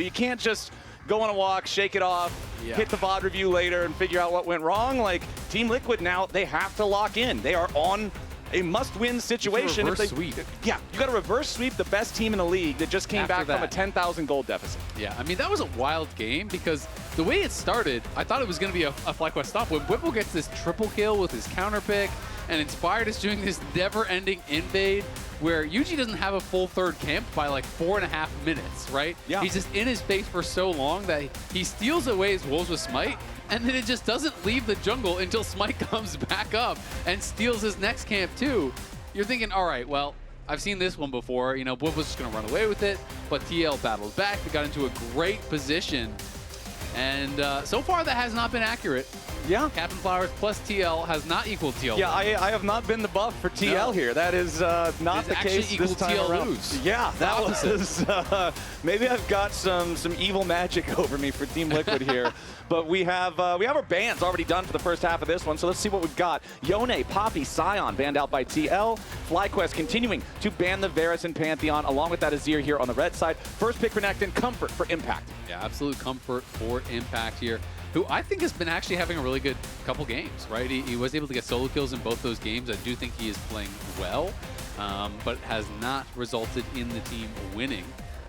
You can't just go on a walk, shake it off, hit the VOD review later and figure out what went wrong. Like, Team Liquid now, they have to lock in. They are on a must-win situation. Reverse sweep. Yeah, you got to reverse sweep the best team in the league that just came back from a 10,000 gold deficit. Yeah, I mean, that was a wild game because the way it started, I thought it was going to be a FlyQuest stop. When Bwipo gets this triple kill with his counter pick, and Inspired is doing this never-ending invade where Yuuji doesn't have a full third camp by like 4.5 minutes, right? Yeah. He's just in his face for so long that he steals away his wolves with Smite, and then it just doesn't leave the jungle until Smite comes back up and steals his next camp too. You're thinking, all right, well, I've seen this one before. You know, Bwipo's just going to run away with it, but TL battled back. They got into a great position, and so far that has not been accurate. Yeah. Captain Flowers plus TL has not equaled TL. Yeah, I have not been the buff for TL here. That is not the case this time TL around. lose. Yeah, that was maybe I've got some evil magic over me for Team Liquid here. But we have our bans already done for the first half of this one, so let's see what we've got. Yone, Poppy, Sion banned out by TL. FlyQuest continuing to ban the Varus and Pantheon, along with that Azir here on the red side. First pick Renekton, comfort for Impact. Yeah, absolute comfort for Impact here, who I think has been actually having a really good couple games, right? He was able to get solo kills in both those games. I do think he is playing well, but has not resulted in the team winning.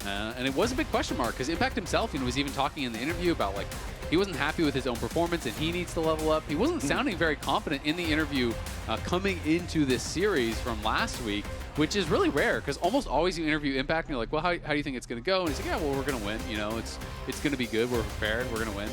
And it was a big question mark because Impact himself, you know, was even talking in the interview about like he wasn't happy with his own performance and he needs to level up. He wasn't sounding very confident in the interview coming into this series from last week, which is really rare because almost always you interview Impact and you're like, well, how do you think it's going to go? And he's like, yeah, well, we're going to win. You know, it's going to be good. We're prepared. We're going to win.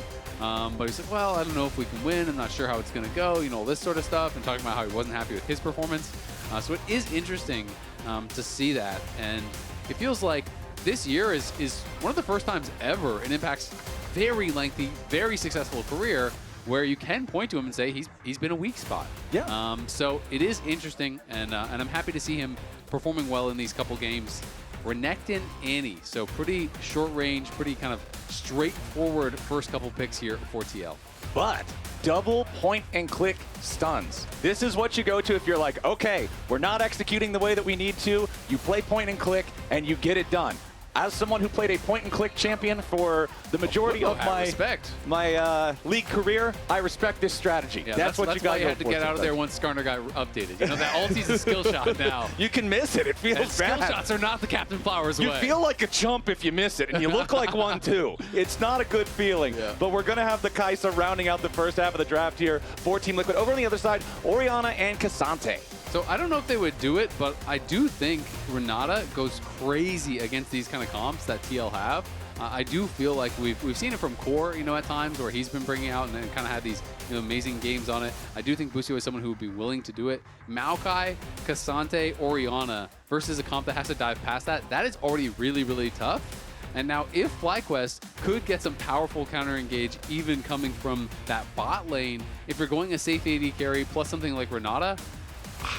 But he's like, well, I don't know if we can win. I'm not sure how it's going to go. You know, all this sort of stuff, and talking about how he wasn't happy with his performance. So it is interesting to see that, and it feels like this year is one of the first times ever in Impact's very lengthy, very successful career where you can point to him and say he's been a weak spot. Yeah. So it is interesting, and I'm happy to see him performing well in these couple games. Renekton, Annie, so pretty short range, pretty kind of straightforward first couple picks here for TL. But double point and click stuns. This is what you go to if you're like, okay, we're not executing the way that we need to. You play point and click and you get it done. As someone who played a point-and-click champion for the majority of my league career, I respect this strategy. Yeah, that's what you got. Why you had to get out of there once Skarner got updated. You know, that ulti's a skill shot now. You can miss it. It feels bad. Skill shots are not the Captain Flowers way. You feel like a chump if you miss it, and you look like one too. It's not a good feeling. Yeah. But we're going to have the Kaisa rounding out the first half of the draft here for Team Liquid. Over on the other side, Orianna and Ksante. So I don't know if they would do it, but I do think Renata goes crazy against these kind of comps that TL have. I do feel like we've seen it from Core, you know, at times where he's been bringing out and then kind of had these amazing games on it. I do think Busio is someone who would be willing to do it. Maokai, Ksante, Orianna versus a comp that has to dive past that, that is already really, really tough. And now if FlyQuest could get some powerful counter engage even coming from that bot lane, if you're going a safe AD carry plus something like Renata,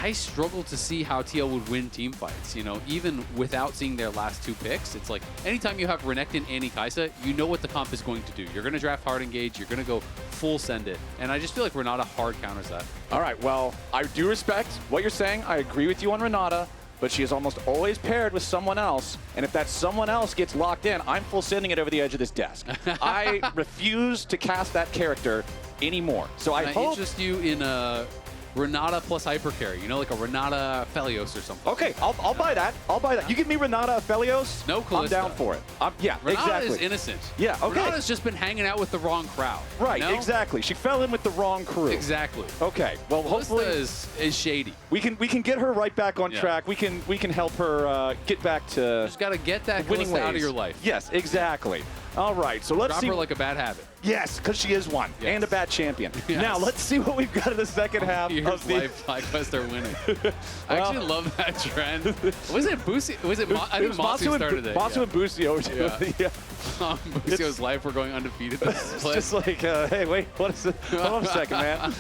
I struggle to see how TL would win team fights, you know, even without seeing their last two picks. It's like anytime you have Renekton, Annie, Kaisa, you know what the comp is going to do. You're going to draft hard engage, you're going to go full send it. And I just feel like Renata hard counters that. All right, well, I do respect what you're saying. I agree with you on Renata, but she is almost always paired with someone else. And if that someone else gets locked in, I'm full sending it over the edge of this desk. I refuse to cast that character anymore. So I hope... interest you in a Renata plus hyper carry, you know, like a Renata Felios or something. Okay, I'll buy that. I'll buy that. You give me Renata Felios, no Callisto. I'm down for it. Yeah, Renata exactly. is innocent. Yeah, okay. Renata's just been hanging out with the wrong crowd. Right, you know? exactly. She fell in with the wrong crew. Exactly. Okay, well, hopefully is shady. We can get her right back on track. We can help her get back to. Just got to get that winning out of your life. Yes, exactly. All right, so let's Drop see. her like a bad habit. Yes, because she is one, and a bad champion. Yes. Now, let's see what we've got in the second half of the... FlyQuest are winning. I actually love that trend. Was it Busio? Was it I think Massu started it. Massu and Busio. Yeah. Busio's life, we're going undefeated. It's just like, hey, wait, what is it? Hold on a second, man.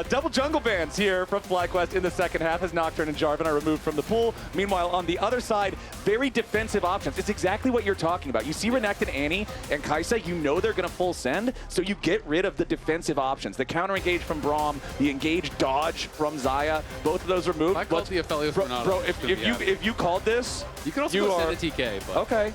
Double jungle bans here from FlyQuest in the second half as Nocturne and Jarvan are removed from the pool. Meanwhile, on the other side, very defensive options. It's exactly what you're talking about. You see Renekton, Annie, and Kaisa, you know they're going to full send, so you get rid of the defensive options. The counter engage from Braum, the engage dodge from Xayah, both of those removed. I called the Aphelios bro, if you called this, you could also send a TK. But. Okay.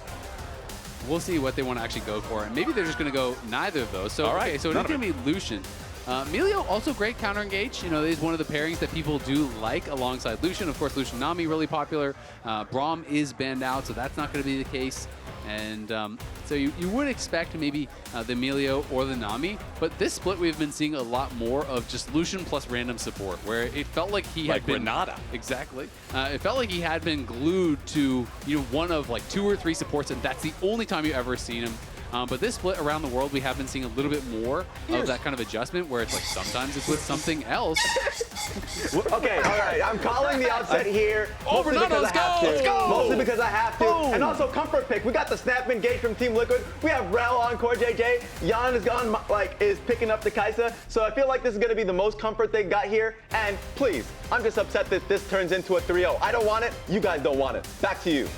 we'll see what they want to actually go for. And maybe they're just going to go neither of those. So, okay, so it's going to be Lucian. Melio, also great counter engage. You know, he's one of the pairings that people do like alongside Lucian. Of course, Lucian Nami really popular. Braum is banned out, so that's not going to be the case. And so you would expect maybe the Melio or the Nami, but this split we've been seeing a lot more of just Lucian plus random support, where it felt like he had been Renata. Exactly. It felt like he had been glued to one of like 2 or 3 supports, and that's the only time you've ever seen him. But this split around the world, we have been seeing a little bit more of that kind of adjustment, where it's like sometimes it's with something else. Okay, all right, I'm calling the outset here. Oh, Renata, let's go! Let's go! Mostly because I have to. Boom. And also comfort pick. We got the snap engage from Team Liquid. We have Rell on CoreJJ. Yeon is gone, is picking up the Kaisa. So I feel like this is going to be the most comfort they got here. And please, I'm just upset that this turns into a 3-0. I don't want it. You guys don't want it. Back to you.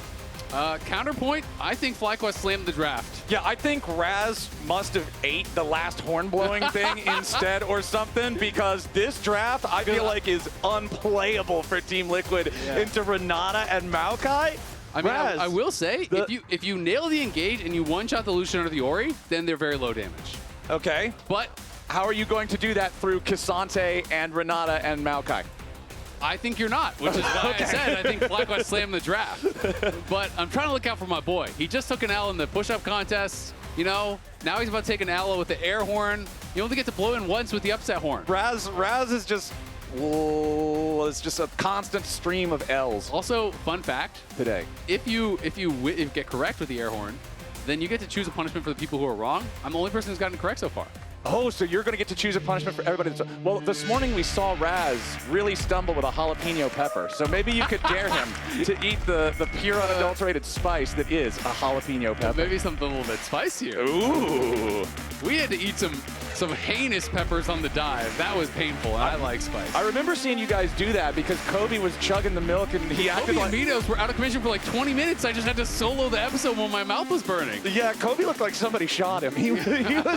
Counterpoint, I think FlyQuest slammed the draft. Yeah, I think Raz must have ate the last horn blowing thing instead or something, because this draft I feel like is unplayable for Team Liquid into Renata and Maokai. I mean, I will say, if you nail the engage and you one-shot the Lucian or the Ori, then they're very low damage. Okay. But how are you going to do that through Ksante and Renata and Maokai? I think you're not, which is why I said I think FlyQuest slammed the draft. But I'm trying to look out for my boy. He just took an L in the push-up contest. You know, now he's about to take an L with the air horn. You only get to blow in once with the upset horn. Raz is just, it's just a constant stream of L's. Also, fun fact today. If you get correct with the air horn, then you get to choose a punishment for the people who are wrong. I'm the only person who's gotten it correct so far. Oh, so you're going to get to choose a punishment for everybody. Well, this morning we saw Raz really stumble with a jalapeno pepper. So maybe you could dare him to eat the pure unadulterated spice that is a jalapeno pepper. Maybe something a little bit spicier. Ooh. We had to eat some heinous peppers on the dive. That was painful, and I like spice. I remember seeing you guys do that because Kobe was chugging the milk and he acted Kobe like... and Vito's were out of commission for like 20 minutes. I just had to solo the episode when my mouth was burning. Yeah, Kobe looked like somebody shot him. He was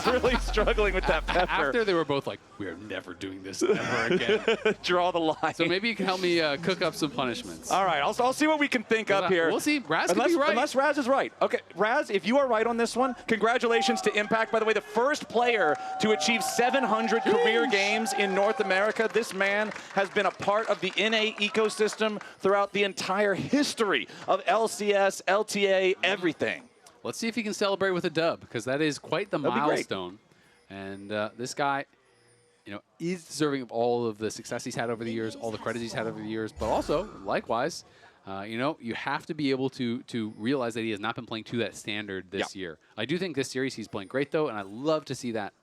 really struggling with that pepper. After they were both like, we are never doing this ever again. Draw the line. So maybe you can help me cook up some punishments. All right, I'll see what we can think up here. We'll see. Raz could be right. Unless Raz is right. Okay, Raz, if you are right on this one, congratulations to Impact. By the way, the first player to achieve 700 career games in North America. This man has been a part of the NA ecosystem throughout the entire history of LCS, LTA, everything. Let's see if he can celebrate with a dub, because that is quite the milestone. And this guy, you know, is deserving of all of the success he's had over the years, all the credit he's had over the years, but also, likewise, you know, you have to be able to realize that he has not been playing to that standard this year. I do think this series he's playing great, though, and I love to see that.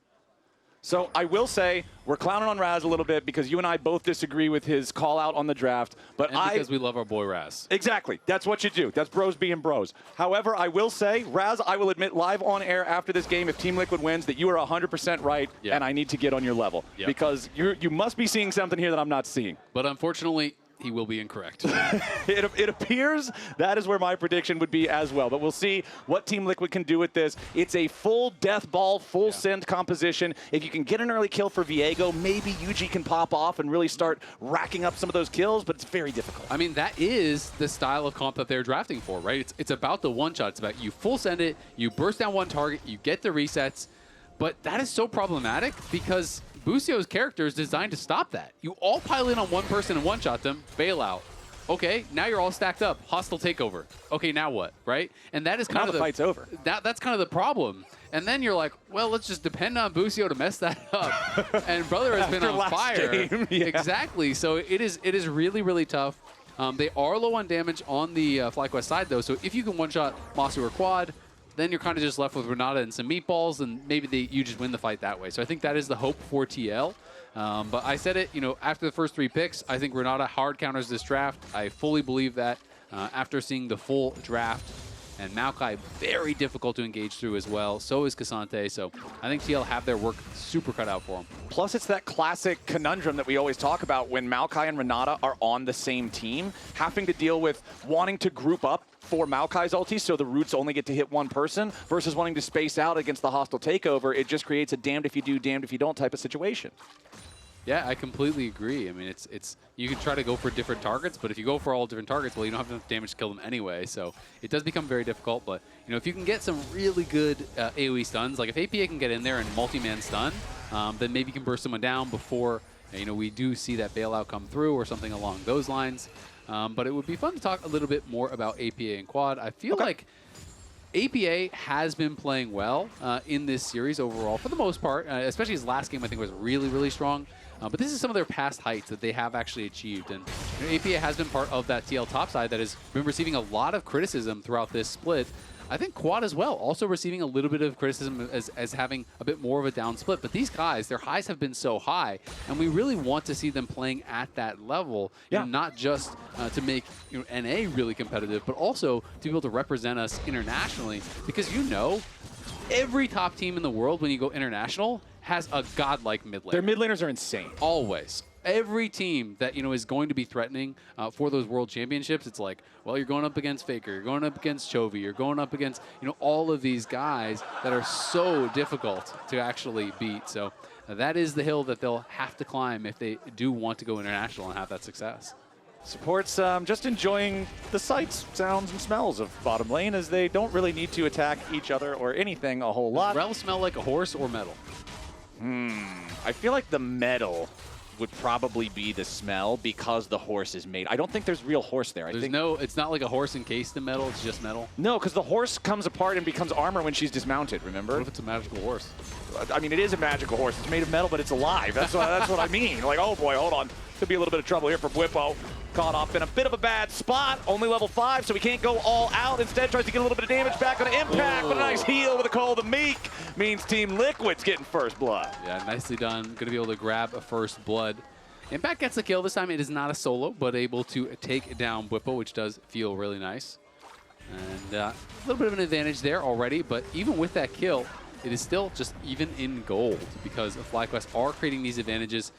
So I will say we're clowning on Raz a little bit because you and I both disagree with his call out on the draft. But because we love our boy Raz. Exactly. That's what you do. That's bros being bros. However, I will say, Raz, I will admit live on air after this game, if Team Liquid wins, that you are 100% right, and I need to get on your level. Because you must be seeing something here that I'm not seeing. But unfortunately, he will be incorrect. It appears that is where my prediction would be as well. But we'll see what Team Liquid can do with this. It's a full death ball, full send composition. If you can get an early kill for Viego, maybe Yuuji can pop off and really start racking up some of those kills, but it's very difficult. I mean, that is the style of comp that they're drafting for, right? It's about the one-shot. It's about you full send it, you burst down one target, you get the resets. But that is so problematic because Busio's character is designed to stop that. You all pile in on one person and one-shot them, bail out. Okay, now you're all stacked up. Hostile takeover. Okay, now what, right? And that is kind of the fight's over. That's kind of the problem. And then you're like, well, let's just depend on Busio to mess that up. And brother has been on fire. Exactly. So it is really, really tough. They are low on damage on the FlyQuest side, though. So if you can one-shot Massu or Quad, then you're kind of just left with Renata and some meatballs, and maybe you just win the fight that way. So I think that is the hope for TL. But I said it, you know, after the first 3 picks, I think Renata hard counters this draft. I fully believe that after seeing the full draft. And Maokai, very difficult to engage through as well. So is Ksante. So I think TL have their work super cut out for them. Plus, it's that classic conundrum that we always talk about when Maokai and Renata are on the same team, having to deal with wanting to group up for Maokai's ulti so the roots only get to hit one person versus wanting to space out against the hostile takeover. It just creates a damned if you do, damned if you don't type of situation. Yeah, I completely agree. I mean, it's you can try to go for different targets, but if you go for all different targets, well, you don't have enough damage to kill them anyway. So it does become very difficult. But you know, if you can get some really good AoE stuns, like if APA can get in there and multi-man stun, then maybe you can burst someone down before we do see that bailout come through or something along those lines. But it would be fun to talk a little bit more about APA and Quad. I feel like APA has been playing well in this series overall, for the most part, especially his last game I think was really, really strong. But this is some of their past heights that they have actually achieved. And APA has been part of that TL topside that has been receiving a lot of criticism throughout this split. I think Quad as well, also receiving a little bit of criticism as having a bit more of a down split. But these guys, their highs have been so high, and we really want to see them playing at that level. You know, not just to make NA really competitive, but also to be able to represent us internationally. Because every top team in the world, when you go international, has a godlike mid laner. Their mid laners are insane. Always. Every team that is going to be threatening for those world championships, it's like, well, you're going up against Faker, you're going up against Chovy, you're going up against all of these guys that are so difficult to actually beat. So that is the hill that they'll have to climb if they do want to go international and have that success. Support's just enjoying the sights, sounds, and smells of bottom lane, as they don't really need to attack each other or anything a whole lot. Does Rell smell like a horse or metal? I feel like the metal would probably be the smell because the horse is made. I don't think there's real horse there. It's not like a horse encased in metal, it's just metal? No, because the horse comes apart and becomes armor when she's dismounted, remember? What if it's a magical horse? I mean, it is a magical horse. It's made of metal, but it's alive. That's what I mean. Like, oh boy, hold on. Could be a little bit of trouble here for Bwipo. Caught off in a bit of a bad spot. Only level 5, so he can't go all out. Instead, tries to get a little bit of damage back on Impact, but a nice heal with a Call of the Meek. Means Team Liquid's getting first blood. Yeah, nicely done. Going to be able to grab a first blood. Impact gets the kill this time. It is not a solo, but able to take down Bwipo, which does feel really nice. And a little bit of an advantage there already, but even with that kill, it is still just even in gold because FlyQuest are creating these advantages.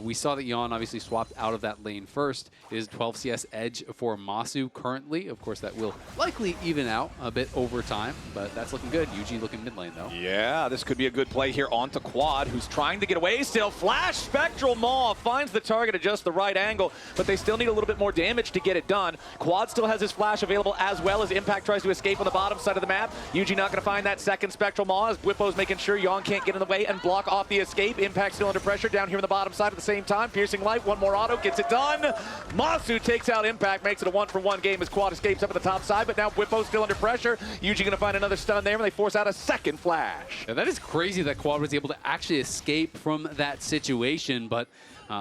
We saw that Yeon obviously swapped out of that lane first. It is 12 CS edge for Massu currently. Of course, that will likely even out a bit over time, but that's looking good. Yuuji looking mid lane, though. Yeah, this could be a good play here onto Quad, who's trying to get away still. Flash Spectral Maw finds the target at just the right angle, but they still need a little bit more damage to get it done. Quad still has his flash available as well as Impact tries to escape on the bottom side of the map. Yuuji not going to find that second Spectral Maw as Bwipo's making sure Yeon can't get in the way and block off the escape. Impact still under pressure down here on the bottom side at the same time. Piercing Light, one more auto, gets it done. Massu takes out Impact, makes it a 1-for-1 game as Quad escapes up at the top side, but now Bwipo's still under pressure. Yuuji going to find another stun there, and they force out a second flash. Yeah, that is crazy that Quad was able to actually escape from that situation, but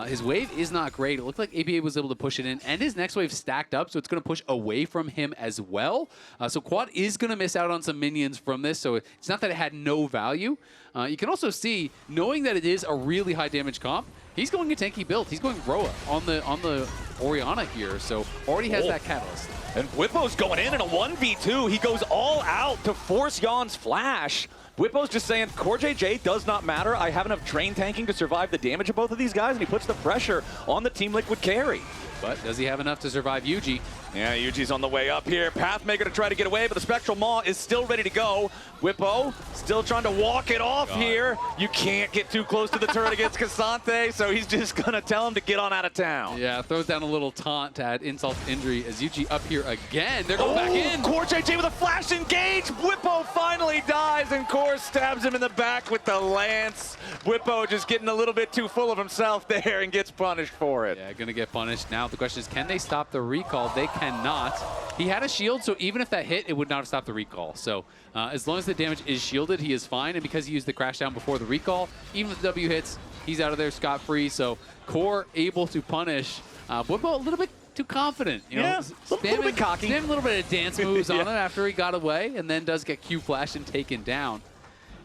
his wave is not great. It looked like APA was able to push it in, and his next wave stacked up, so it's going to push away from him as well. So Quad is going to miss out on some minions from this, so it's not that it had no value. You can also see, knowing that it is a really high damage comp, he's going a tanky build. He's going Roa on the Orianna here, so already has that catalyst. And Bwipo's going in a 1v2. He goes all out to force Yeon's flash. Bwipo's just saying, CoreJJ does not matter. I have enough drain tanking to survive the damage of both of these guys, and he puts the pressure on the Team Liquid carry. But does he have enough to survive Yuuji? Yeah, Yuuji's on the way up here. Pathmaker to try to get away, but the Spectral Maw is still ready to go. Bwipo still trying to walk it off here. You can't get too close to the turret against Ksante, so he's just going to tell him to get on out of town. Yeah, throws down a little taunt to add insult to injury as Yuuji up here again. They're going back in. CoreJJ with a flash engage. Bwipo finally dies, and Core stabs him in the back with the lance. Bwipo just getting a little bit too full of himself there and gets punished for it. Yeah, going to get punished. Now the question is, can they stop the recall? They cannot. He had a shield, so even if that hit, it would not have stopped the recall. So as long as the damage is shielded, he is fine. And because he used the crash down before the recall, even if the W hits, he's out of there scot-free. So Core able to punish Bwipo a little bit too confident. You know, a little bit cocky. Spam a little bit of dance moves on him after he got away, and then does get Q flashed and taken down.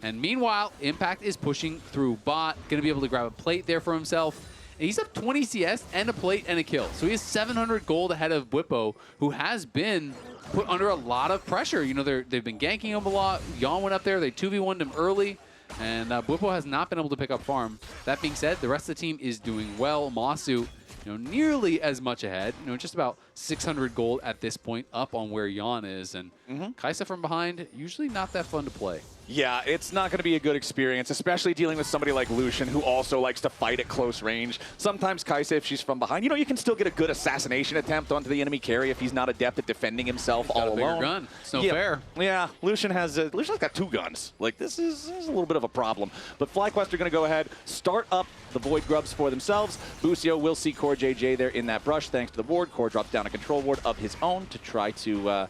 And meanwhile, Impact is pushing through bot, going to be able to grab a plate there for himself. And he's up 20 CS and a plate and a kill. So he has 700 gold ahead of Bwipo, who has been put under a lot of pressure. You know, they've been ganking him a lot. Yeon went up there. They 2v1'd him early. And Bwipo has not been able to pick up farm. That being said, the rest of the team is doing well. Massu, nearly as much ahead. Just about 600 gold at this point, up on where Yeon is. And Kaisa from behind, usually not that fun to play. Yeah, it's not going to be a good experience, especially dealing with somebody like Lucian, who also likes to fight at close range. Sometimes Kaisa, if she's from behind, you can still get a good assassination attempt onto the enemy carry if he's not adept at defending himself all alone. Gun. It's no fair. Yeah, Lucian's got 2 guns. Like, this is a little bit of a problem. But FlyQuest are going to go ahead, start up the Void Grubs for themselves. Busio will see CoreJJ there in that brush thanks to the ward. Core drops down a control ward of his own to try to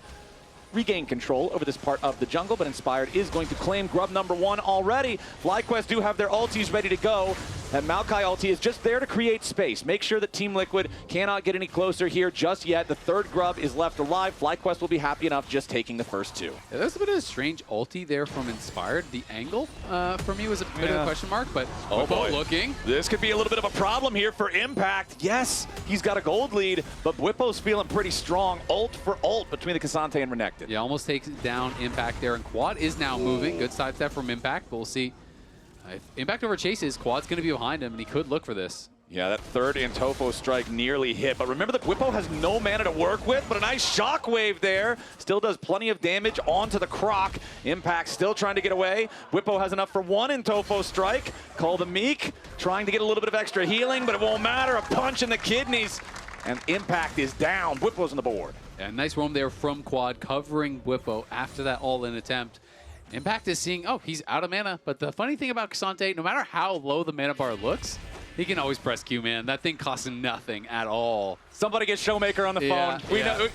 regain control over this part of the jungle, but Inspired is going to claim grub number 1 already. FlyQuest do have their ultis ready to go. That Maokai ulti is just there to create space. Make sure that Team Liquid cannot get any closer here just yet. The 3rd grub is left alive. FlyQuest will be happy enough just taking the first 2. Yeah, there's a bit of a strange ulti there from Inspired. The angle for me was a bit of a question mark, but oh boy, looking. This could be a little bit of a problem here for Impact. Yes, he's got a gold lead, but Bwipo's feeling pretty strong. Ult for ult between the Ksante and Renekton. Yeah, almost takes down Impact there, and Quad is now moving. Good sidestep from Impact, but we'll see. If Impact over chases, Quad's going to be behind him, and he could look for this. Yeah, that 3rd Antofo strike nearly hit. But remember that Bwipo has no mana to work with, but a nice shockwave there. Still does plenty of damage onto the Croc. Impact still trying to get away. Bwipo has enough for 1 Antofo strike. Call the Meek, trying to get a little bit of extra healing, but it won't matter. A punch in the kidneys, and Impact is down. Bwipo's on the board. Yeah, nice roam there from Quad, covering Bwipo after that all-in attempt. Impact is seeing, oh, he's out of mana. But the funny thing about Ksante, no matter how low the mana bar looks, he can always press Q, man. That thing costs nothing at all. Somebody get Showmaker on the phone.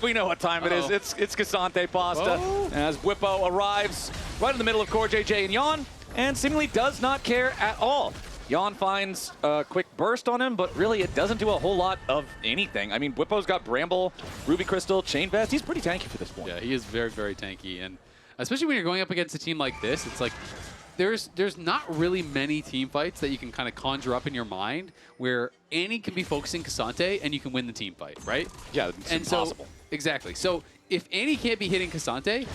We know what time it is. It's Ksante Pasta. As Bwipo arrives right in the middle of CoreJJ and Yeon, and seemingly does not care at all. Yeon finds a quick burst on him, but really it doesn't do a whole lot of anything. I mean, Bwipo's got Bramble, Ruby Crystal, Chain Vest. He's pretty tanky for this point. Yeah, he is very, very tanky. And especially when you're going up against a team like this, it's like there's not really many team fights that you can kind of conjure up in your mind where Annie can be focusing Ksante and you can win the team fight, right? Yeah, it's impossible. Exactly. So if Annie can't be hitting Ksante,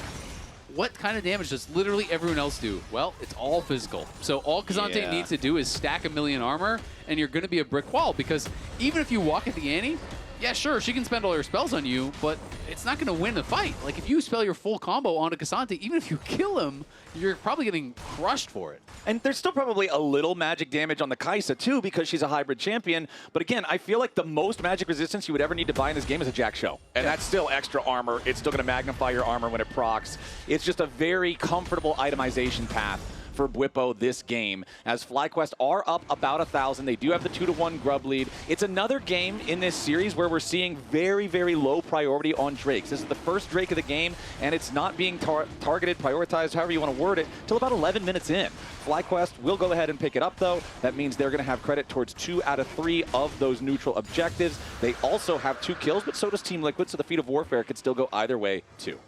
what kind of damage does literally everyone else do? Well, it's all physical. So all Ksante needs to do is stack 1,000,000 armor, and you're going to be a brick wall, because even if you walk at the Annie, yeah, sure, she can spend all her spells on you, but it's not going to win the fight. Like, if you spell your full combo onto Ksante, even if you kill him, you're probably getting crushed for it. And there's still probably a little magic damage on the Kaisa, too, because she's a hybrid champion. But again, I feel like the most magic resistance you would ever need to buy in this game is a Jack Show. And that's still extra armor. It's still going to magnify your armor when it procs. It's just a very comfortable itemization path for Bwipo this game, as FlyQuest are up about 1,000. They do have the 2-1 grub lead. It's another game in this series where we're seeing very, very low priority on Drakes. This is the first Drake of the game, and it's not being targeted, prioritized, however you want to word it, till about 11 minutes in. FlyQuest will go ahead and pick it up, though. That means they're going to have credit towards 2 out of 3 of those neutral objectives. They also have 2 kills, but so does Team Liquid, so the Feat of Warfare could still go either way, too.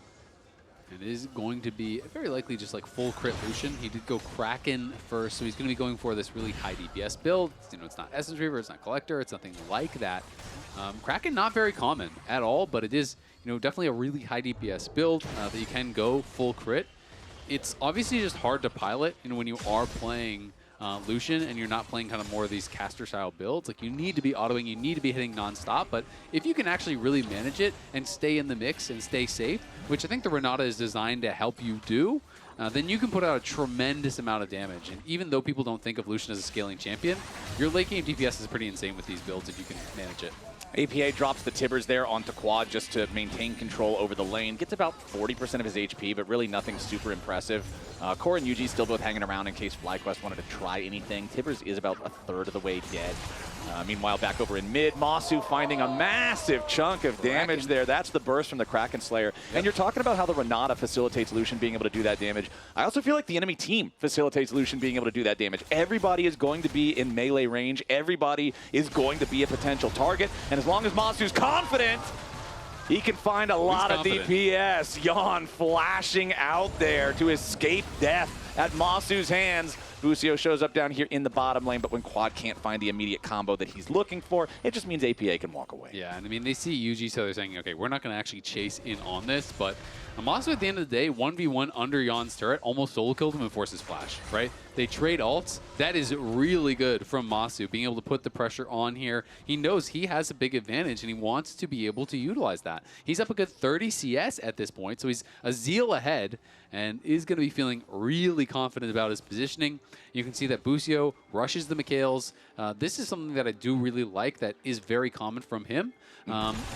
It is going to be very likely just like full crit Lucian. He did go Kraken first, so he's going to be going for this really high DPS build. You know, it's not Essence Reaver, it's not Collector, it's nothing like that. Kraken not very common at all, but it is, you know, definitely a really high DPS build that you can go full crit. It's obviously just hard to pilot, you know, when you are playing Lucian and you're not playing kind of more of these caster style builds. Like, you need to be autoing, you need to be hitting non-stop, but if you can actually really manage it and stay in the mix and stay safe, which I think the Renata is designed to help you do, then you can put out a tremendous amount of damage. And even though people don't think of Lucian as a scaling champion, your late game DPS is pretty insane with these builds if you can manage it. APA drops the Tibbers there onto Quad just to maintain control over the lane. Gets about 40% of his HP, but really nothing super impressive. Core and Yuuji still both hanging around in case FlyQuest wanted to try anything. Tibbers is about 1/3 of the way dead. Meanwhile, back over in mid, Massu finding a massive chunk of damage there. That's the burst from the Kraken Slayer. Yep. And you're talking about how the Renata facilitates Lucian being able to do that damage. I also feel like the enemy team facilitates Lucian being able to do that damage. Everybody is going to be in melee range. Everybody is going to be a potential target. And as long as Masu's confident, he can find a lot of DPS. Yeon flashing out there to escape death at Masu's hands. Busio shows up down here in the bottom lane, but when Quad can't find the immediate combo that he's looking for, it just means APA can walk away. Yeah, and I mean, they see Yuuji, so they're saying, okay, we're not going to actually chase in on this, but Massu, at the end of the day, 1v1 under Yeon's turret, almost solo killed him and forces flash, right? They trade ults. That is really good from Massu, being able to put the pressure on here. He knows he has a big advantage, and he wants to be able to utilize that. He's up a good 30 CS at this point, so he's a zeal ahead, and is going to be feeling really confident about his positioning. You can see that Busio rushes the Mikhails. This is something that I do really like that is very common from him.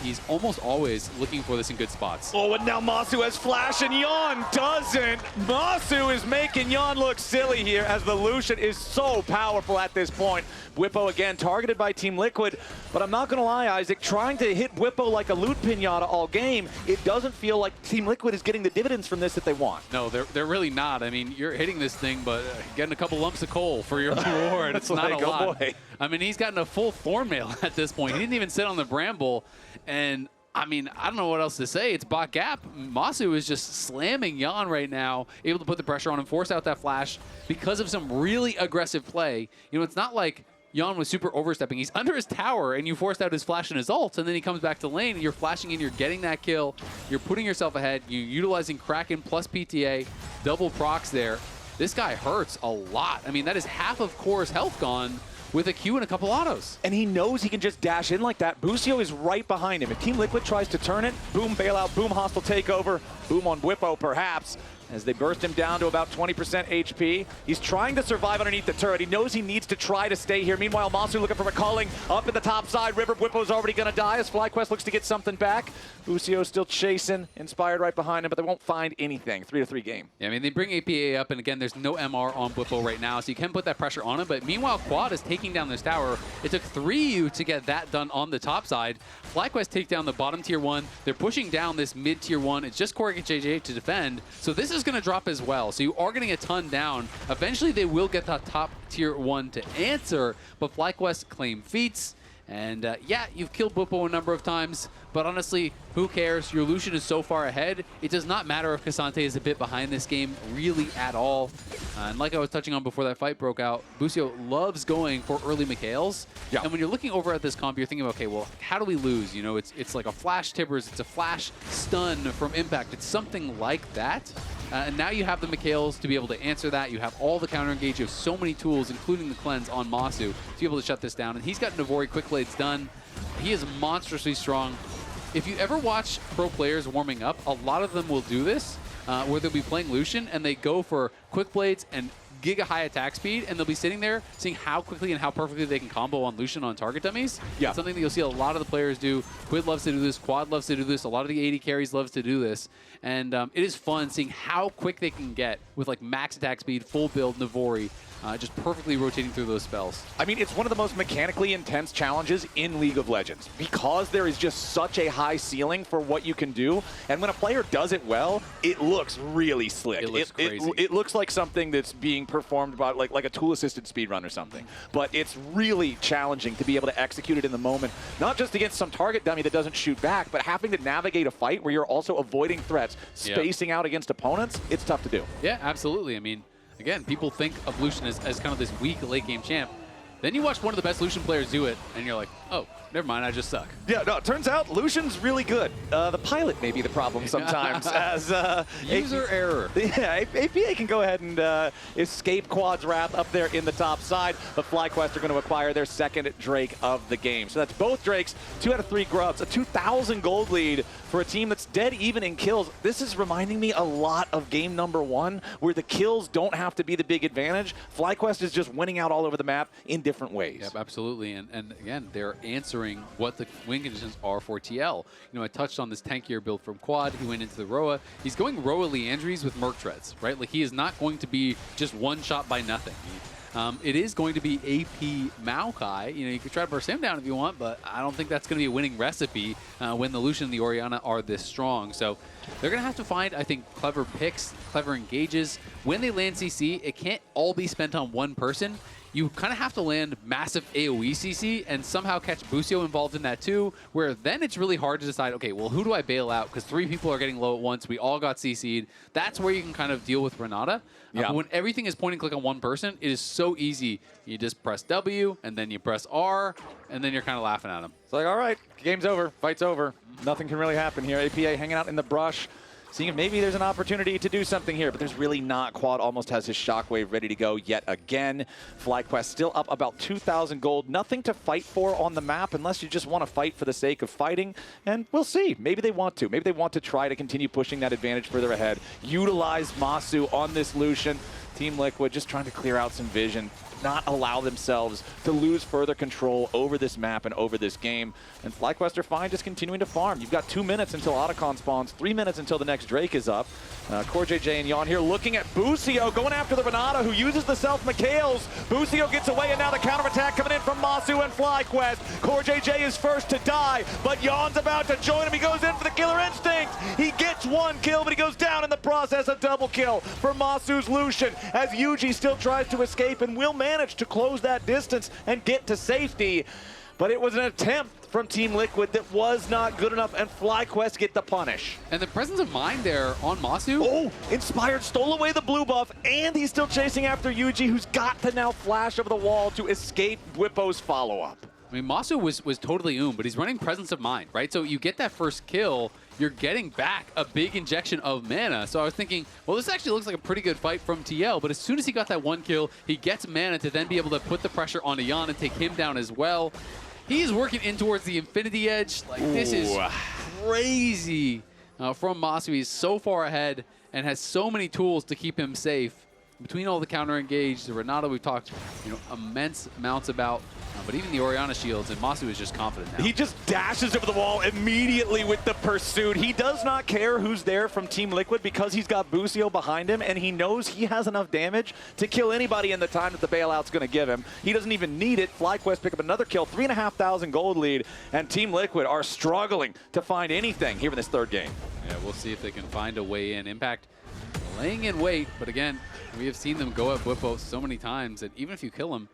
He's almost always looking for this in good spots. Oh, and now Massu has flash and Yeon doesn't. Massu is making Yeon look silly here as the Lucian is so powerful at this point. Bwipo again targeted by Team Liquid, but I'm not going to lie, Isaac, trying to hit Bwipo like a loot pinata all game, it doesn't feel like Team Liquid is getting the dividends from this that they want. No, they're really not. I mean, you're hitting this thing, but getting a couple lumps of coal for your reward. It's not a lot. Boy. I mean, he's gotten a full thorn mail at this point. He didn't even sit on the bramble, and I mean, I don't know what else to say. It's bot gap. Massu is just slamming Yeon right now, able to put the pressure on him, force out that flash because of some really aggressive play. You know, it's not like Yeon was super overstepping. He's under his tower, and you forced out his flash and his ult, and then he comes back to lane, and you're flashing in, you're getting that kill, you're putting yourself ahead, you're utilizing Kraken plus PTA, double procs there. This guy hurts a lot. I mean, that is half of Core's health gone with a Q and a couple autos. And he knows he can just dash in like that. Busio is right behind him. If Team Liquid tries to turn it, boom, bailout, boom, hostile takeover, boom on Bwipo perhaps, as they burst him down to about 20% HP. He's trying to survive underneath the turret. He knows he needs to try to stay here. Meanwhile, Massu looking for a calling up at the top side. River Bwipo's already going to die as FlyQuest looks to get something back. Busio still chasing, inspired right behind him, but they won't find anything. 3-3 game. Yeah, I mean, they bring APA up, and again, there's no MR on Bwipo right now, so you can put that pressure on him, but meanwhile, Quad is taking down this tower. It took 3U to get that done on the top side. FlyQuest take down the bottom tier 1. They're pushing down this mid tier 1. It's just CoreJJ to defend, so this is going to drop as well. So you are getting a ton down. Eventually, they will get that top tier 1 to answer, but FlyQuest claim feats. And yeah, you've killed Bwipo a number of times, but honestly, who cares? Your Lucian is so far ahead. It does not matter if Ksante is a bit behind this game, really at all. And like I was touching on before that fight broke out, Busio loves going for early Mikhails. Yeah. And when you're looking over at this comp, you're thinking, okay, well, how do we lose? You know, it's like a flash Tibbers, it's a flash stun from Impact. It's something like that. And now you have the Mikhails to be able to answer that. You have all the counter engage. You have so many tools, including the cleanse on Massu, to be able to shut this down. And he's got Navori quick blades done. He is monstrously strong. If you ever watch pro players warming up, a lot of them will do this, where they'll be playing Lucian and they go for quick blades and giga high attack speed, and they'll be sitting there seeing how quickly and how perfectly they can combo on Lucian on target dummies. Yeah. It's something that you'll see a lot of the players do. Quid loves to do this, Quad loves to do this, a lot of the AD carries loves to do this. And it is fun seeing how quick they can get with like max attack speed, full build, Navori, just perfectly rotating through those spells. I mean, it's one of the most mechanically intense challenges in League of Legends because there is just such a high ceiling for what you can do. And when a player does it well, it looks really slick. It looks crazy. It looks like something that's being performed by like a tool-assisted speedrun or something. But it's really challenging to be able to execute it in the moment, not just against some target dummy that doesn't shoot back, but having to navigate a fight where you're also avoiding threats, spacing out against opponents. It's tough to do. Yeah, absolutely. I mean, again, people think of Lucian as kind of this weak late-game champ. Then you watch one of the best Lucian players do it, and you're like, oh, never mind, I just suck. Yeah, no, it turns out Lucian's really good. The pilot may be the problem sometimes. as User error. Yeah, APA can go ahead and escape Quad's wrath up there in the top side, but FlyQuest are going to acquire their second Drake of the game. So that's both Drakes, 2 out of 3 grubs, a 2,000 gold lead for a team that's dead even in kills. This is reminding me a lot of game number 1, where the kills don't have to be the big advantage. FlyQuest is just winning out all over the map in different ways. Yep, absolutely. And again, they're answering what the win conditions are for TL. You know, I touched on this tankier build from Quad. He went into the Roa. He's going Roa Leandries with Merc Treads, right? Like, he is not going to be just one shot by nothing. It is going to be AP Maokai. You know, you could try to burst him down if you want, but I don't think that's going to be a winning recipe when the Lucian and the Orianna are this strong. So they're going to have to find, I think, clever picks, clever engages. When they land CC, it can't all be spent on one person. You kind of have to land massive AoE CC and somehow catch Busio involved in that too, where then it's really hard to decide, okay, well, who do I bail out? Because 3 people are getting low at once. We all got CC'd. That's where you can kind of deal with Renata. Yeah. When everything is point and click on one person, it is so easy. You just press W, and then you press R, and then you're kind of laughing at them. It's like, all right, game's over, fight's over. Nothing can really happen here. APA hanging out in the brush, seeing if maybe there's an opportunity to do something here, but there's really not. Quad almost has his shockwave ready to go yet again. FlyQuest still up about 2,000 gold. Nothing to fight for on the map unless you just want to fight for the sake of fighting. And we'll see. Maybe they want to. Maybe they want to try to continue pushing that advantage further ahead. Utilize Massu on this Lucian. Team Liquid just trying to clear out some vision, not allow themselves to lose further control over this map and over this game. And FlyQuest are fine just continuing to farm. You've got 2 minutes until Otacon spawns, 3 minutes until the next Drake is up. CoreJJ and Yeon here looking at Busio, going after the Renata, who uses the self-Mikhails. Busio gets away, and now the counterattack coming in from Massu and FlyQuest. CoreJJ is first to die, but Yeon's about to join him. He goes in for the killer instinct. He gets 1 kill, but he goes down in the process. A double kill for Masu's Lucian, as Yuuji still tries to escape and will manage to close that distance and get to safety. But it was an attempt from Team Liquid that was not good enough, and FlyQuest get the punish. And the presence of mind there on Massu. Oh, Inspired stole away the blue buff, and he's still chasing after Yuuji, who's got to now flash over the wall to escape Bwipo's follow-up. I mean, Massu was totally but he's running presence of mind, right? So you get that first kill, you're getting back a big injection of mana. So I was thinking, well, this actually looks like a pretty good fight from TL, but as soon as he got that 1 kill, he gets mana to then be able to put the pressure on Yeon and take him down as well. He's working in towards the Infinity Edge. Like, this is crazy from Massu. He's so far ahead and has so many tools to keep him safe. Between all the counter engage, the Renata we've talked immense amounts about, but even the Orianna shields, and Massu is just confident now. He just dashes over the wall immediately with the pursuit. He does not care who's there from Team Liquid because he's got Busio behind him, and he knows he has enough damage to kill anybody in the time that the bailout's going to give him. He doesn't even need it. FlyQuest pick up another kill, 3,500 gold lead, and Team Liquid are struggling to find anything here in this 3rd game. Yeah, we'll see if they can find a way in. Impact laying in wait, but again, we have seen them go at Bwipo so many times that even if you kill him,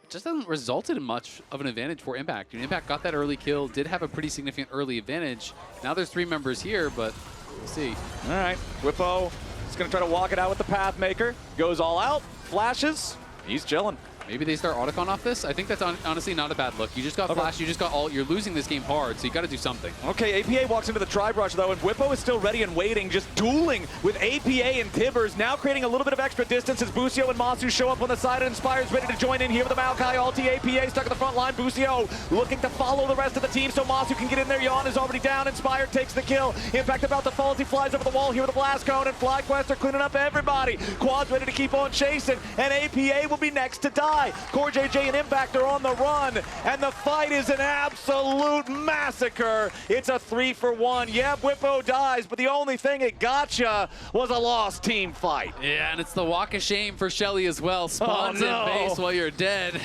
it just hasn't resulted in much of an advantage for Impact. Impact got that early kill, did have a pretty significant early advantage. Now there's 3 members here, but we'll see. All right, Bwipo is going to try to walk it out with the Pathmaker. Goes all out, flashes, he's chilling. Maybe they start Otacon off this? I think that's honestly not a bad look. You just got flash, you just got ult. You're losing this game hard, so you got to do something. Okay, APA walks into the tri-brush though, and Bwipo is still ready and waiting, just dueling with APA and Tibbers, now creating a little bit of extra distance as Busio and Massu show up on the side, and Inspired's ready to join in here with the Maokai ulti. APA stuck at the front line. Busio looking to follow the rest of the team so Massu can get in there. Yeon is already down. Inspired takes the kill. Impact about to fall as he flies over the wall here with the blast cone, and FlyQuest are cleaning up everybody. Quad's ready to keep on chasing, and APA will be next to die. CoreJJ and Impact are on the run, and the fight is an absolute massacre. It's a 3-for-1. Yeah, Bwipo dies, but the only thing it gotcha was a lost team fight. Yeah, and it's the walk of shame for Shelly as well. Spawns in base while you're dead.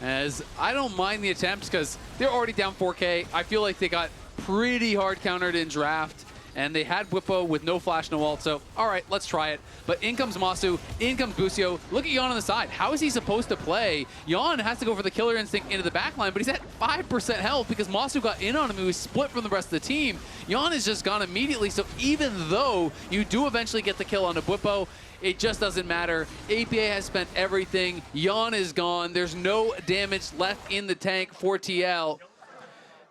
As I don't mind the attempts because they're already down 4K. I feel like they got pretty hard countered in draft. And they had Bwipo with no flash, no ult, so all right, let's try it. But in comes Massu, in comes Busio. Look at Yeon on the side. How is he supposed to play? Yeon has to go for the killer instinct into the backline, but he's at 5% health because Massu got in on him. He was split from the rest of the team. Yeon is just gone immediately, so even though you do eventually get the kill on a Bwipo, it just doesn't matter. APA has spent everything. Yeon is gone. There's no damage left in the tank for TL.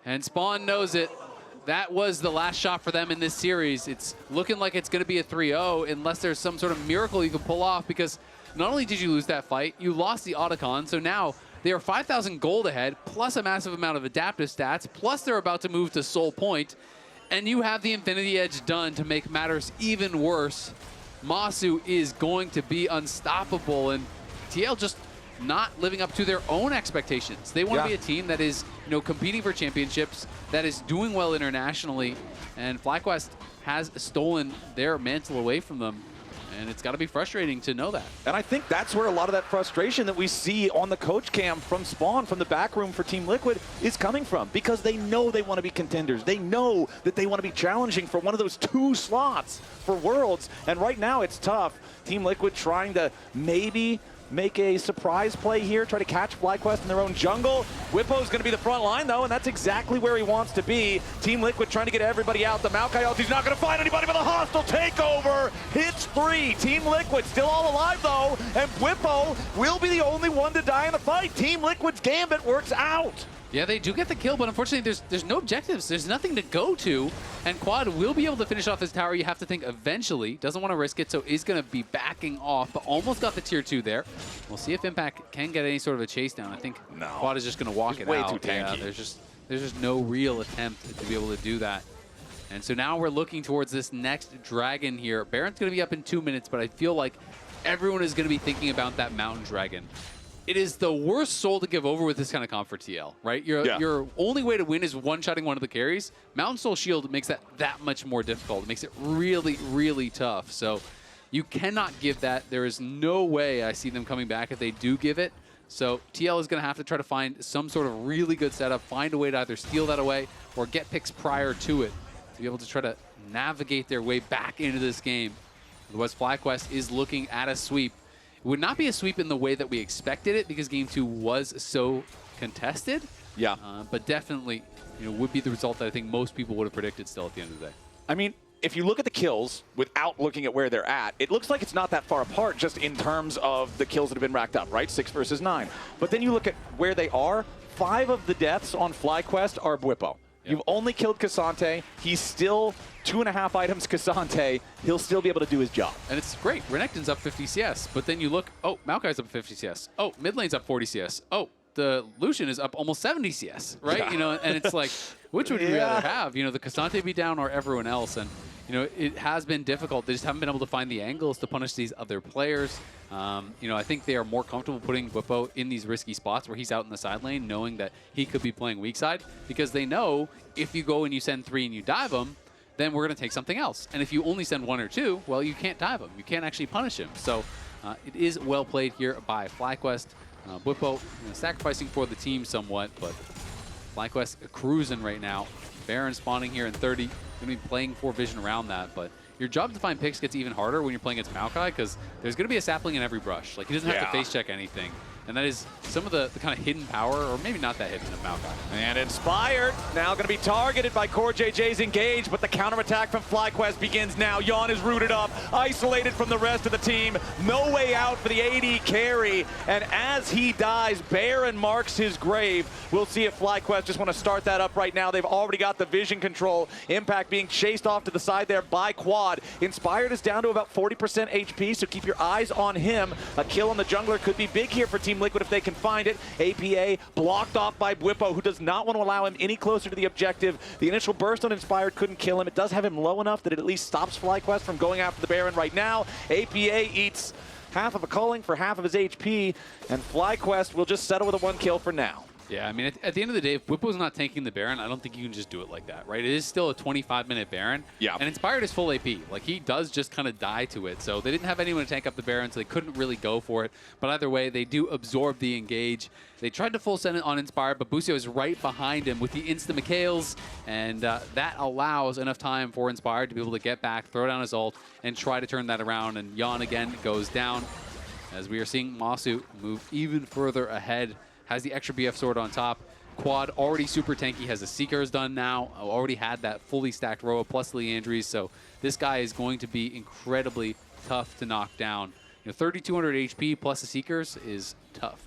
And Spawn knows it. That was the last shot for them in this series. It's looking like it's going to be a 3-0 unless there's some sort of miracle you can pull off, because not only did you lose that fight, you lost the Otacon, so now they are 5,000 gold ahead, plus a massive amount of adaptive stats, plus they're about to move to Soul Point, and you have the Infinity Edge done to make matters even worse. Massu is going to be unstoppable, and TL just not living up to their own expectations. They want to be a team that is, competing for championships, that is doing well internationally, and FlyQuest has stolen their mantle away from them. And it's got to be frustrating to know that. And I think that's where a lot of that frustration that we see on the coach cam from Spawn, from the back room for Team Liquid, is coming from. Because they know they want to be contenders. They know that they want to be challenging for one of those 2 slots for Worlds. And right now it's tough. Team Liquid trying to maybe make a surprise play here, try to catch FlyQuest in their own jungle. Bwipo's going to be the front line, though, and that's exactly where he wants to be. Team Liquid trying to get everybody out. The Maokai ulti's not going to find anybody, but a hostile takeover hits 3. Team Liquid still all alive, though, and Bwipo will be the only one to die in the fight. Team Liquid's gambit works out. Yeah, they do get the kill, but unfortunately there's no objectives. There's nothing to go to, and Quad will be able to finish off his tower, you have to think, eventually. Doesn't want to risk it, so is going to be backing off, but almost got the tier 2 there. We'll see if Impact can get any sort of a chase down. I think Quad is just going to walk it way out. Too tanky. Yeah, there's just no real attempt to be able to do that. And so now we're looking towards this next dragon here. Baron's going to be up in 2 minutes, but I feel like everyone is going to be thinking about that Mountain Dragon. It is the worst soul to give over with this kind of comp for TL, right? Your only way to win is one-shotting one of the carries. Mountain Soul Shield makes that much more difficult. It makes it really, really tough. So you cannot give that. There is no way I see them coming back if they do give it. So TL is going to have to try to find some sort of really good setup, find a way to either steal that away or get picks prior to it to be able to try to navigate their way back into this game. Otherwise, FlyQuest is looking at a sweep. It would not be a sweep in the way that we expected it because Game 2 was so contested. Yeah. But definitely, would be the result that I think most people would have predicted still at the end of the day. I mean, if you look at the kills without looking at where they're at, it looks like it's not that far apart just in terms of the kills that have been racked up, right? 6 versus 9. But then you look at where they are. 5 of the deaths on FlyQuest are Bwipo. Yep. You've only killed Ksante. He's still 2.5 items Ksante. He'll still be able to do his job. And it's great. Renekton's up 50 CS, but then you look, oh, Maokai's up 50 CS. Oh, mid lane's up 40 CS. Oh, the Lucian is up almost 70 CS, right? Yeah. And it's like, which would you rather have? The Ksante be down or everyone else? And it has been difficult. They just haven't been able to find the angles to punish these other players. I think they are more comfortable putting Bwipo in these risky spots where he's out in the side lane, knowing that he could be playing weak side, because they know if you go and you send 3 and you dive him, then we're going to take something else. And if you only send 1 or 2, well, you can't dive him. You can't actually punish him. So it is well played here by FlyQuest. Bwipo sacrificing for the team somewhat, but FlyQuest cruising right now. Baron spawning here in 30. Going to be playing for vision around that, but your job to find picks gets even harder when you're playing against Maokai, because there's going to be a sapling in every brush. Like, he doesn't have to face check anything. And that is some of the kind of hidden power, or maybe not that hidden, of Maokai. And Inspired now going to be targeted by CoreJJ's engage, but the counterattack from FlyQuest begins now. Yeon is rooted up, isolated from the rest of the team. No way out for the AD carry. And as he dies, Baron marks his grave. We'll see if FlyQuest just want to start that up right now. They've already got the vision control. Impact being chased off to the side there by Quad. Inspired is down to about 40% HP, so keep your eyes on him. A kill on the jungler could be big here for Team Liquid if they can find it. APA blocked off by Bwipo, who does not want to allow him any closer to the objective. The initial burst on Inspired couldn't kill him. It does have him low enough that it at least stops FlyQuest from going after the Baron right now. APA eats half of a culling for half of his HP, and FlyQuest will just settle with a 1 kill for now. Yeah, I mean, at the end of the day, if Bwipo's not tanking the Baron, I don't think you can just do it like that, right? It is still a 25-minute Baron. Yeah. And Inspired is full AP. Like, he does just kind of die to it. So they didn't have anyone to tank up the Baron, so they couldn't really go for it. But either way, they do absorb the engage. They tried to full send it on Inspired, but Busio is right behind him with the insta-Mikhails, and that allows enough time for Inspired to be able to get back, throw down his ult, and try to turn that around. And Yeon again goes down, as we are seeing Massu move even further ahead. Has the extra BF sword on top. Quad already super tanky, has the Seekers done now. Already had that fully stacked Roa plus Leandries, so this guy is going to be incredibly tough to knock down. 3,200 HP plus the Seekers is tough.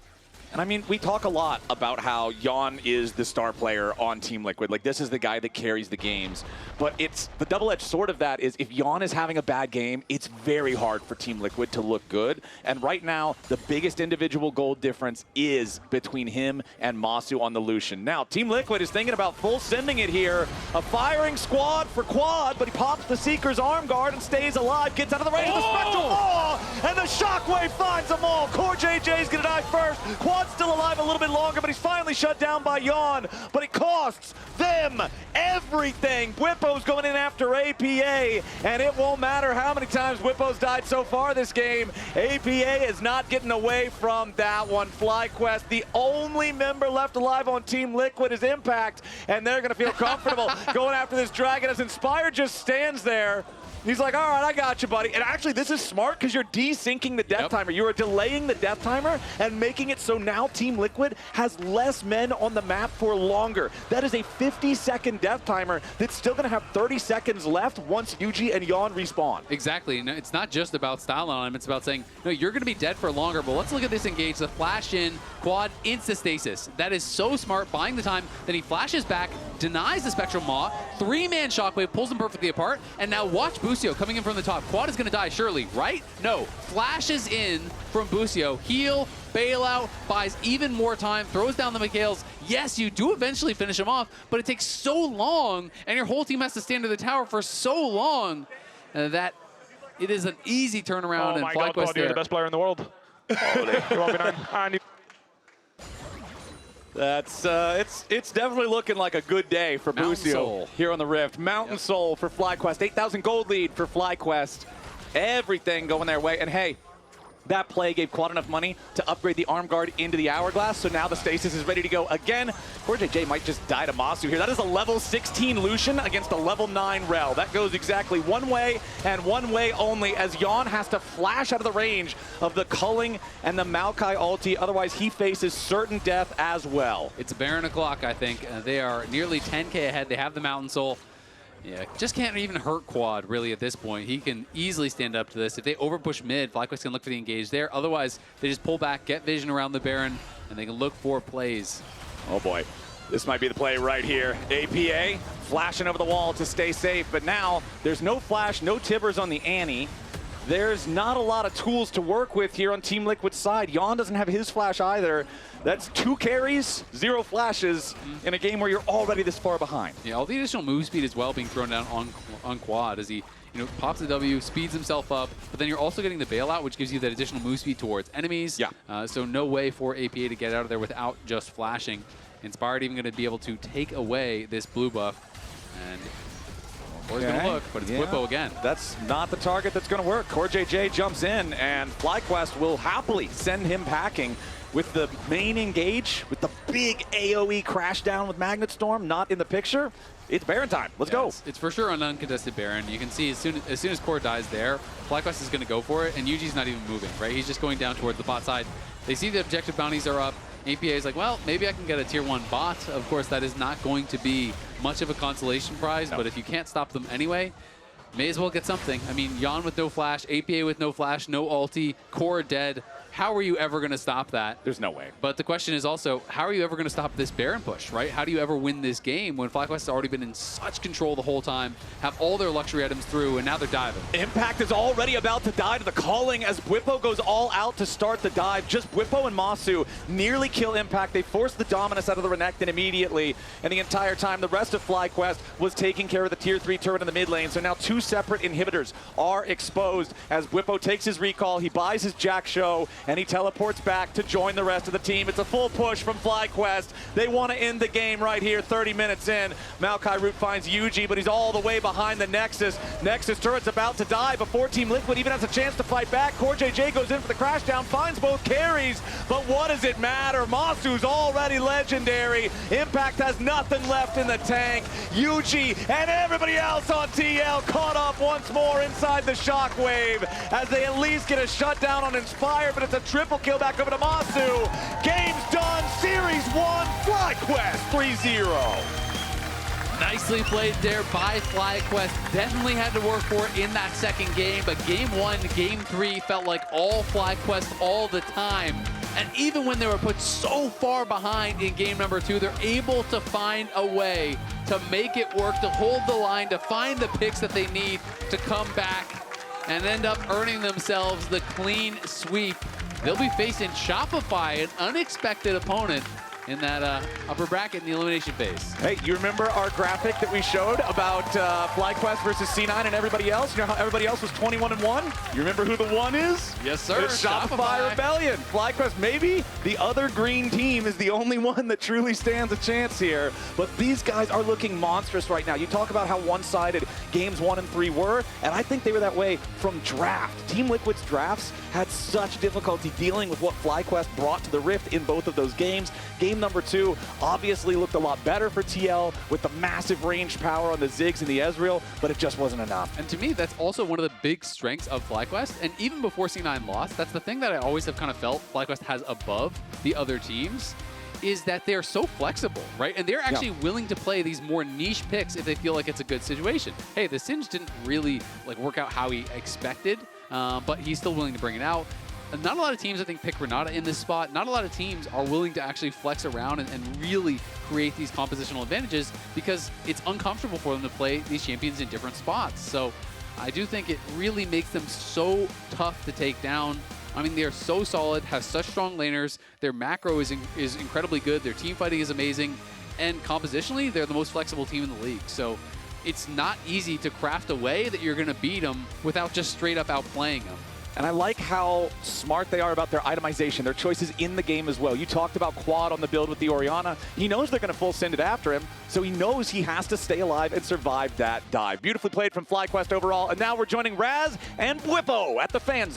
And I mean, we talk a lot about how Yeon is the star player on Team Liquid. Like, this is the guy that carries the games. But it's the double-edged sword of that is if Yeon is having a bad game, it's very hard for Team Liquid to look good. And right now, the biggest individual gold difference is between him and Massu on the Lucian. Now, Team Liquid is thinking about full sending it here. A firing squad for Quad, but he pops the Seeker's arm guard and stays alive, gets out of the range of the Spectral Maw, and the Shockwave finds them all. CoreJJ is going to die first. Quad still alive a little bit bit longer, but he's finally shut down by Yeon. But it costs them everything. Bwipo's going in after APA, and it won't matter how many times Bwipo's died so far this game. APA is not getting away from that one. FlyQuest, the only member left alive on Team Liquid is Impact, and they're going to feel comfortable going after this dragon as Inspire just stands there. He's like, all right, I got you, buddy. And actually, this is smart because you're desyncing the death timer. You are delaying the death timer and making it so now Team Liquid has less men on the map for longer. That is a 50-second death timer that's still going to have 30 seconds left once Yuuji and Yeon respawn. Exactly. And it's not just about styling on him. It's about saying, no, you're going to be dead for longer, but let's look at this engage. The flash in, quad, insta-stasis. That is so smart, buying the time. Then he flashes back, denies the Spectral Maw, 3-man Shockwave, pulls them perfectly apart, and now watch Busio coming in from the top. Quad is going to die, surely, right? No. Flashes in from Busio. Heal, bailout, buys even more time, throws down the Mikhails. Yes, you do eventually finish him off, but it takes so long, and your whole team has to stand to the tower for so long that it is an easy turnaround. Oh my God, Quad, you're the best player in the world. That's it's definitely looking like a good day for Busio here on the Rift. Mountain Soul for FlyQuest, 8,000 gold lead for FlyQuest. Everything going their way, and hey, that play gave Quad enough money to upgrade the arm guard into the hourglass, so now the stasis is ready to go again. CoreJJ might just die to Massu here. That is a level 16 Lucian against a level 9 Rell. That goes exactly one way and one way only, as Yeon has to flash out of the range of the Culling and the Maokai ulti. Otherwise, he faces certain death as well. It's a Baron o'clock, I think. They are nearly 10K ahead. They have the Mountain Soul. Yeah, just can't even hurt Quad, really, at this point. He can easily stand up to this. If they overpush mid, FlyQuest can look for the engage there. Otherwise, they just pull back, get vision around the Baron, and they can look for plays. Oh, boy. This might be the play right here. APA flashing over the wall to stay safe, but now there's no flash, no Tibbers on the Annie. There's not a lot of tools to work with here on Team Liquid's side. Yeon doesn't have his flash either. That's 2 carries, 0 flashes in a game where you're already this far behind. Yeah, all the additional move speed as well being thrown down on Quad as he pops the W, speeds himself up, but then you're also getting the bailout, which gives you that additional move speed towards enemies. Yeah. So no way for APA to get out of there without just flashing. Inspired even going to be able to take away this blue buff. And Core's going to look, but it's Bwipo again. That's not the target that's going to work. CoreJJ jumps in, and FlyQuest will happily send him packing with the main engage, with the big AoE crash down with Magnet Storm not in the picture. It's Baron time. Let's go. It's for sure an uncontested Baron. You can see as soon as Core dies there, FlyQuest is going to go for it, and Yuuji's not even moving, right? He's just going down towards the bot side. They see the objective bounties are up. APA is like, well, maybe I can get a tier 1 bot. Of course, that is not going to be much of a consolation prize, but if you can't stop them anyway, may as well get something. I mean, Yeon with no flash, APA with no flash, no ulti, Core dead. How are you ever going to stop that? There's no way. But the question is also, how are you ever going to stop this Baron push, right? How do you ever win this game when FlyQuest has already been in such control the whole time, have all their luxury items through, and now they're diving? Impact is already about to die to the Calling as Bwipo goes all out to start the dive. Just Bwipo and Massu nearly kill Impact. They force the Dominus out of the Renekton immediately, and the entire time the rest of FlyQuest was taking care of the tier 3 turret in the mid lane. So now 2 separate inhibitors are exposed as Bwipo takes his recall, he buys his Jack Show, and he teleports back to join the rest of the team. It's a full push from FlyQuest. They want to end the game right here, 30 minutes in. Maokai Root finds Yuuji, but he's all the way behind the Nexus. Nexus turret's about to die before Team Liquid even has a chance to fight back. CoreJJ goes in for the crash down, finds both carries, but what does it matter? Massu's already legendary. Impact has nothing left in the tank. Yuuji and everybody else on TL caught up once more inside the Shockwave as they at least get a shutdown on Inspire, but it's a triple kill back over to Massu. Game's done. Series 1, FlyQuest 3-0. Nicely played there by FlyQuest. Definitely had to work for it in that second game, but game 1, game 3 felt like all FlyQuest all the time. And even when they were put so far behind in game number 2, they're able to find a way to make it work, to hold the line, to find the picks that they need to come back and end up earning themselves the clean sweep. They'll be facing Shopify, an unexpected opponent, in that upper bracket in the elimination phase. Hey, you remember our graphic that we showed about FlyQuest versus C9 and everybody else? You know how everybody else was 21-1? You remember who the one is? Yes, sir. It's Shopify Rebellion. FlyQuest, maybe the other green team is the only one that truly stands a chance here. But these guys are looking monstrous right now. You talk about how one-sided games 1 and 3 were, and I think they were that way from draft. Team Liquid's drafts had such difficulty dealing with what FlyQuest brought to the Rift in both of those games. Game number 2 obviously looked a lot better for TL with the massive range power on the Ziggs and the Ezreal, but it just wasn't enough. And to me, that's also one of the big strengths of FlyQuest. And even before C9 lost, that's the thing that I always have kind of felt FlyQuest has above the other teams, is that they're so flexible, right? And they're actually willing to play these more niche picks if they feel like it's a good situation. Hey, the Singe didn't really work out how he expected, but he's still willing to bring it out. Not a lot of teams, I think, pick Renata in this spot. Not a lot of teams are willing to actually flex around and really create these compositional advantages because it's uncomfortable for them to play these champions in different spots. So I do think it really makes them so tough to take down. I mean, they're so solid, have such strong laners. Their macro is incredibly good. Their team fighting is amazing. And compositionally, they're the most flexible team in the league. So it's not easy to craft a way that you're going to beat them without just straight up outplaying them. And I like how smart they are about their itemization, their choices in the game as well. You talked about Quad on the build with the Orianna. He knows they're going to full send it after him, so he knows he has to stay alive and survive that dive. Beautifully played from FlyQuest overall. And now we're joining Raz and Bwipo at the fan zone.